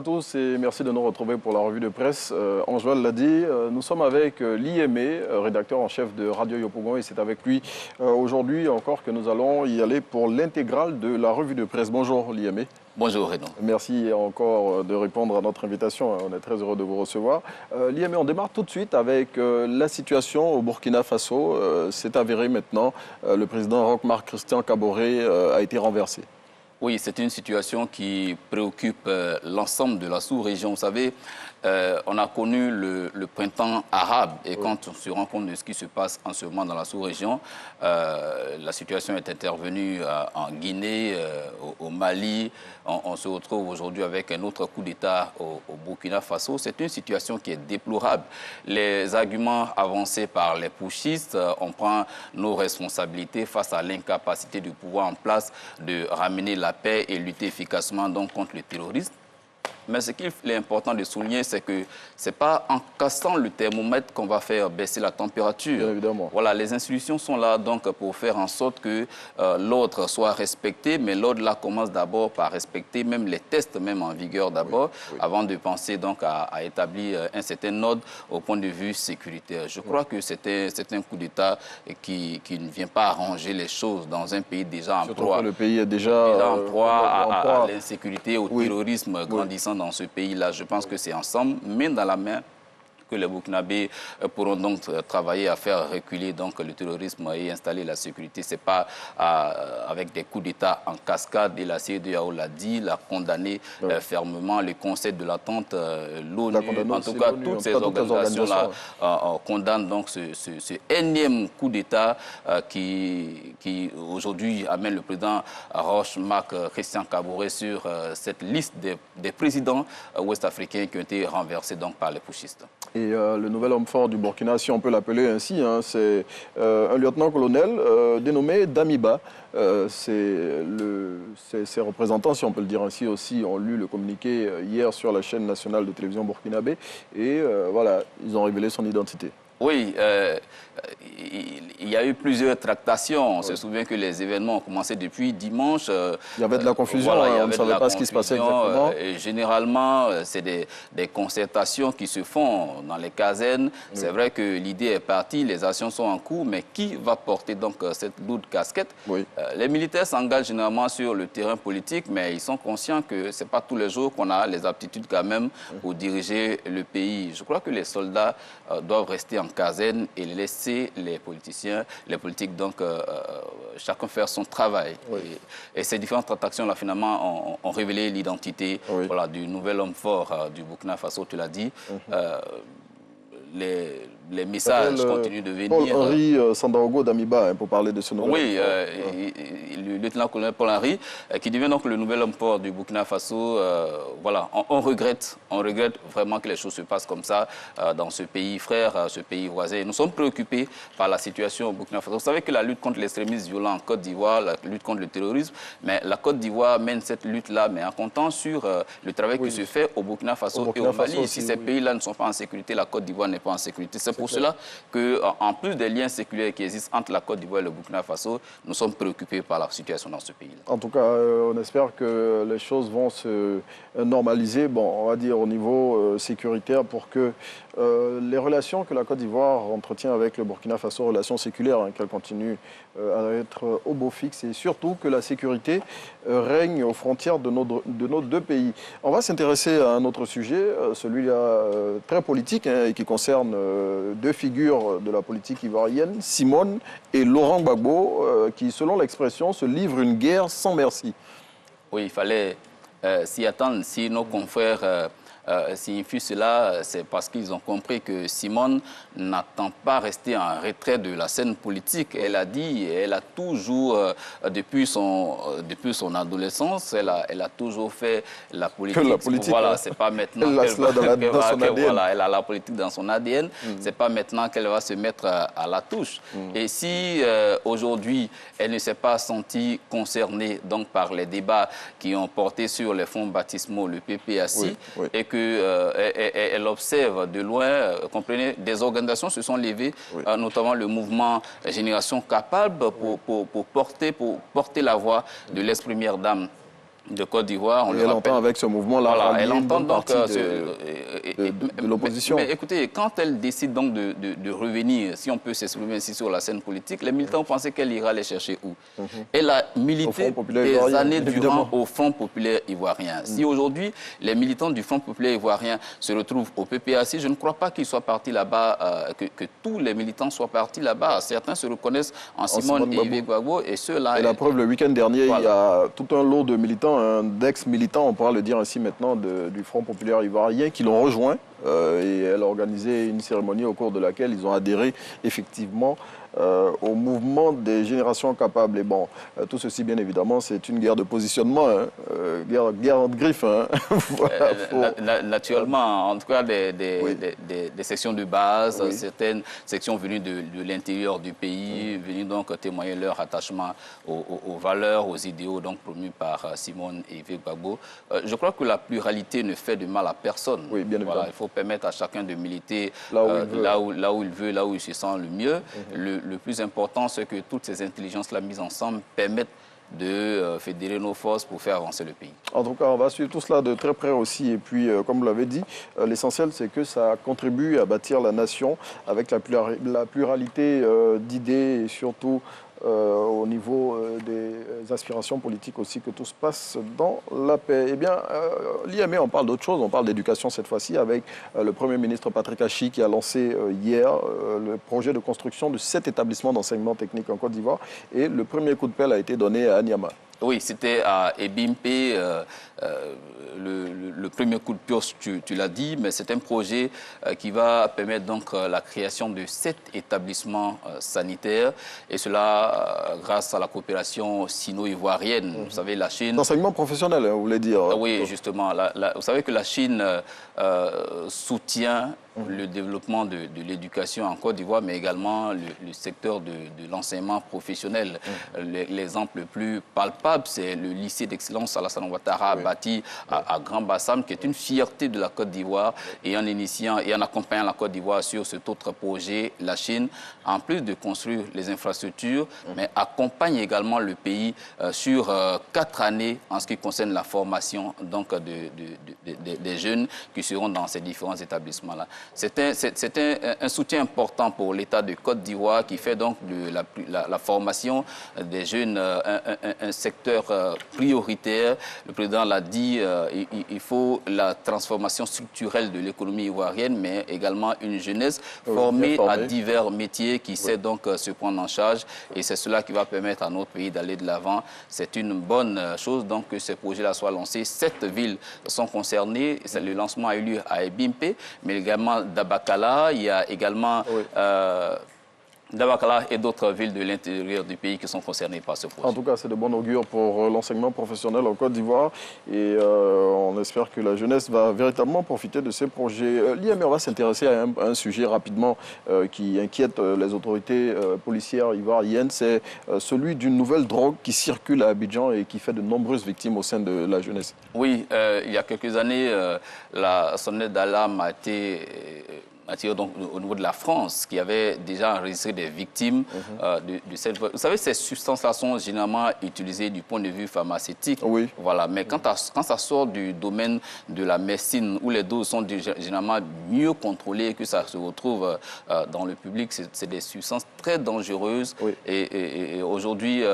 tous et merci de nous retrouver pour la revue de presse. Anjoal l'a dit, nous sommes avec Liemé, rédacteur en chef de Radio Yopougon, et c'est avec lui aujourd'hui encore que nous allons y aller pour l'intégrale de la revue de presse. Bonjour Liemé. Bonjour Renaud. Merci encore de répondre à notre invitation, on est très heureux de vous recevoir. Liemé, on démarre tout de suite avec la situation au Burkina Faso. C'est avéré maintenant, le président Roch-Marc Christian Kaboré a été renversé. Oui, c'est une situation qui préoccupe l'ensemble de la sous-région. Vous savez, on a connu le printemps arabe et quand on se rend compte de ce qui se passe en ce moment dans la sous-région, la situation est intervenue en Guinée, au Mali. On se retrouve aujourd'hui avec un autre coup d'État au Burkina Faso. C'est une situation qui est déplorable. Les arguments avancés par les putschistes, on prend nos responsabilités face à l'incapacité du pouvoir en place de ramener la paix et lutter efficacement donc contre le terrorisme. Mais ce qu'il est important de souligner, c'est que ce n'est pas en cassant le thermomètre qu'on va faire baisser la température. Bien évidemment. Voilà, les institutions sont là donc pour faire en sorte que l'ordre soit respecté, mais l'ordre là commence d'abord par respecter même les tests même en vigueur d'abord, avant de penser donc à établir un certain ordre au point de vue sécuritaire. Je crois que c'est un coup d'État qui ne vient pas arranger les choses dans un pays déjà en proie. Le pays est déjà en proie à l'insécurité, au terrorisme grandissant dans ce pays-là. Je pense que c'est ensemble, main dans la main, que les Burkinabés pourront donc travailler à faire reculer donc le terrorisme et installer la sécurité. Ce n'est pas avec des coups d'État en cascade. Et la CEDEAO l'a dit, l'a condamné fermement. Le Conseil de l'attente, l'ONU, en tout cas toutes ces organisations-là condamnent donc ce énième coup d'État qui aujourd'hui amène le président Roch-Marc Christian Kaboré sur cette liste des présidents ouest-africains qui ont été renversés donc par les putschistes. Et le nouvel homme fort du Burkina, si on peut l'appeler ainsi, hein, c'est un lieutenant-colonel dénommé Damiba. Ses représentants, si on peut le dire ainsi aussi, ont lu le communiqué hier sur la chaîne nationale de télévision burkinabé. Et voilà, ils ont révélé son identité. Oui, il y a eu plusieurs tractations. On se souvient que les événements ont commencé depuis dimanche. Il y avait de la confusion, on ne savait pas ce qui se passait exactement. Généralement, c'est des concertations qui se font dans les casernes. C'est vrai que l'idée est partie, les actions sont en cours, mais qui va porter donc cette lourde casquette? Les militaires s'engagent généralement sur le terrain politique, mais ils sont conscients que ce n'est pas tous les jours qu'on a les aptitudes quand même pour diriger le pays. Je crois que les soldats doivent rester en caserne et laisser les politiques donc chacun faire son travail. Et ces différentes actions-là, finalement, ont révélé l'identité du nouvel homme fort du Burkina Faso, tu l'as dit. Les messages continuent de venir. Paul-Henri Sandaogo Damiba, hein, pour parler de ce nouvel homme fort. Le lieutenant-colonel Paul-Henri, qui devient donc le nouvel homme fort du Burkina Faso. Voilà, on regrette vraiment que les choses se passent comme ça dans ce pays frère, ce pays voisin. Nous sommes préoccupés par la situation au Burkina Faso. Vous savez que la lutte contre l'extrémisme violent en Côte d'Ivoire, la lutte contre le terrorisme, mais la Côte d'Ivoire mène cette lutte-là, mais en comptant sur le travail qui se fait au Burkina Faso et au Mali. Si ces pays-là ne sont pas en sécurité, la Côte d'Ivoire n'est pas en sécurité. C'est pour cela qu'en plus des liens séculaires qui existent entre la Côte d'Ivoire et le Burkina Faso, nous sommes préoccupés par la situation dans ce pays-là. En tout cas, on espère que les choses vont se normaliser, on va dire au niveau sécuritaire, pour que les relations que la Côte d'Ivoire entretient avec le Burkina Faso, relations séculaires, hein, qu'elles continuent à être au beau fixe, et surtout que la sécurité règne aux frontières de nos deux pays. On va s'intéresser à un autre sujet, celui-là très politique, hein, et qui concerne deux figures de la politique ivoirienne, Simone et Laurent Gbagbo, qui, selon l'expression, se livrent une guerre sans merci. Oui, il fallait s'y attendre. Si nos confrères signifient cela, c'est parce qu'ils ont compris que Simone n'attend pas rester en retrait de la scène politique. Elle a dit, elle a toujours, depuis son adolescence, elle a toujours fait la politique. Voilà, c'est pas maintenant elle a la politique dans son ADN. C'est pas maintenant qu'elle va se mettre à la touche. Et si aujourd'hui, elle ne s'est pas sentie concernée donc par les débats qui ont porté sur les fonds baptismaux, le PPACI, et qu'elle observe de loin, comprenez, des organisations se sont levées, notamment le mouvement Génération Capable, pour porter la voix de l'ex-première dame de Côte d'Ivoire. Et elle entend avec ce mouvement-là. Voilà, elle entend donc de l'opposition. Mais écoutez, quand elle décide donc de revenir, si on peut s'exprimer ainsi sur la scène politique, les militants pensaient qu'elle ira les chercher où? Elle a milité des années durant au Front populaire ivoirien. Si aujourd'hui, les militants du Front populaire ivoirien se retrouvent au PPAC, je ne crois pas qu'ils soient partis là-bas, que tous les militants soient partis là-bas. Certains se reconnaissent en Simone et Yves Gbagbo, et ceux-là... Et la preuve, le week-end dernier, il y a tout un lot de militants, d'ex-militants, on pourra le dire ainsi maintenant, du Front populaire ivoirien, qui l'ont rejoint. Et elle a organisé une cérémonie au cours de laquelle ils ont adhéré effectivement au mouvement des générations capables. Et bon, tout ceci, bien évidemment, c'est une guerre de positionnement, hein, guerre entre griffes. Hein. Voilà, naturellement, en tout cas, des sections de base, certaines sections venues de l'intérieur du pays, venues donc témoigner leur attachement aux valeurs, aux idéaux donc promus par Simone et Yves Gbagbo. Je crois que la pluralité ne fait de mal à personne. Oui, bien évidemment. Voilà, il faut permettre à chacun de militer là où il veut, là où il se sent le mieux. Le plus important, c'est que toutes ces intelligences-là mises ensemble permettent de fédérer nos forces pour faire avancer le pays. En tout cas, on va suivre tout cela de très près aussi. Et puis, comme vous l'avez dit, l'essentiel, c'est que ça contribue à bâtir la nation avec la pluralité d'idées et surtout au niveau des aspirations politiques aussi, que tout se passe dans la paix. Eh bien, l'IME, on parle d'autre chose, on parle d'éducation cette fois-ci avec le Premier ministre Patrick Achi qui a lancé hier le projet de construction de 7 établissements d'enseignement technique en Côte d'Ivoire et le premier coup de pelle a été donné à Niamey. Oui, c'était à Ebimpe, le premier coup de pioche, tu l'as dit, mais c'est un projet qui va permettre donc la création de 7 établissements sanitaires, et cela grâce à la coopération sino-ivoirienne. Vous savez, la Chine... L'enseignement professionnel, vous voulez dire? Oui, justement. Vous savez que la Chine soutient le développement de l'éducation en Côte d'Ivoire, mais également le secteur de l'enseignement professionnel. L'exemple le plus palpable, c'est le lycée d'excellence Alassane Ouattara, bâti à Grand Bassam, qui est une fierté de la Côte d'Ivoire. Et en initiant et en accompagnant la Côte d'Ivoire sur cet autre projet, la Chine, en plus de construire les infrastructures, mais accompagne également le pays sur 4 années en ce qui concerne la formation donc, des jeunes qui seront dans ces différents établissements-là. C'est un soutien important pour l'État de Côte d'Ivoire qui fait donc de la formation des jeunes un secteur prioritaire. Le président l'a dit, il faut la transformation structurelle de l'économie ivoirienne, mais également une jeunesse formée à divers métiers qui sait donc se prendre en charge. Et c'est cela qui va permettre à notre pays d'aller de l'avant. C'est une bonne chose donc que ces projets-là soient lancés. 7 villes sont concernées. Le lancement a eu lieu à Ebimpe, mais également d'Abakala. Il y a également Dabakala et d'autres villes de l'intérieur du pays qui sont concernées par ce projet. En tout cas, c'est de bon augure pour l'enseignement professionnel en Côte d'Ivoire et on espère que la jeunesse va véritablement profiter de ces projets. L'IME, on va s'intéresser à un sujet rapidement qui inquiète les autorités policières ivoiriennes. C'est celui d'une nouvelle drogue qui circule à Abidjan et qui fait de nombreuses victimes au sein de la jeunesse. Oui, il y a quelques années, la sonnette d'alarme a été... donc, au niveau de la France, qui avait déjà enregistré des victimes de cette... Vous savez, ces substances-là sont généralement utilisées du point de vue pharmaceutique. Oui. Voilà. Mais quand ça sort du domaine de la médecine, où les doses sont généralement mieux contrôlées, que ça se retrouve dans le public, c'est des substances très dangereuses. Oui. Et aujourd'hui,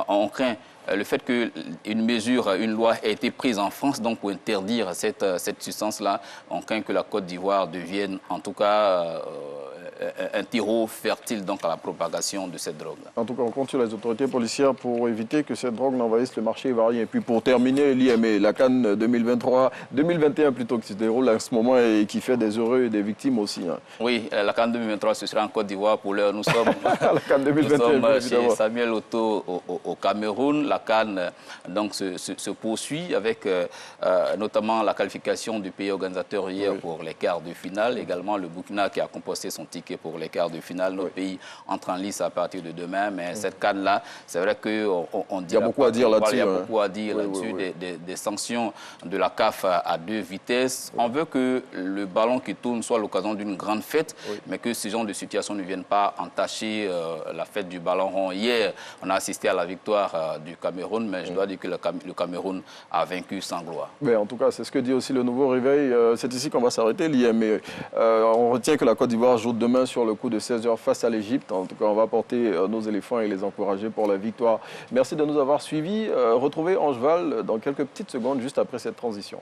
on craint le fait qu'une loi ait été prise en France donc pour interdire cette substance-là, on craint que la Côte d'Ivoire devienne en tout cas un terreau fertile donc à la propagation de cette drogue-là. En tout cas, on compte sur les autorités policières pour éviter que cette drogue n'envahisse le marché ivoirien. Et puis pour terminer, l'IME, la CAN 2021 plutôt, qui se déroule en ce moment et qui fait des heureux et des victimes aussi. Hein. Oui, la CAN 2023, ce sera en Côte d'Ivoire. Pour l'heure, nous sommes, la CAN 2021, nous sommes chez Samuel Oto au Cameroun. La CAN donc, se poursuit avec notamment la qualification du pays organisateur hier pour les quarts de finale. Également le Burkina qui a composté son ticket qualifié pour les quarts de finale. Notre pays entre en lice à partir de demain, mais cette CAN-là, c'est vrai qu'on dit... Il y a beaucoup à dire là-dessus. Il y a beaucoup à dire là-dessus, des sanctions de la CAF à 2 vitesses. On veut que le ballon qui tourne soit l'occasion d'une grande fête, mais que ce genre de situation ne vienne pas entacher la fête du ballon rond. Hier, on a assisté à la victoire du Cameroun, mais je dois dire que le Cameroun a vaincu sans gloire. Mais en tout cas, c'est ce que dit aussi le nouveau réveil. C'est ici qu'on va s'arrêter, Liam. Mais on retient que la Côte d'Ivoire joue demain sur le coup de 16h face à l'Égypte. En tout cas, on va porter nos éléphants et les encourager pour la victoire. Merci de nous avoir suivis. Retrouvez Angeval dans quelques petites secondes, juste après cette transition.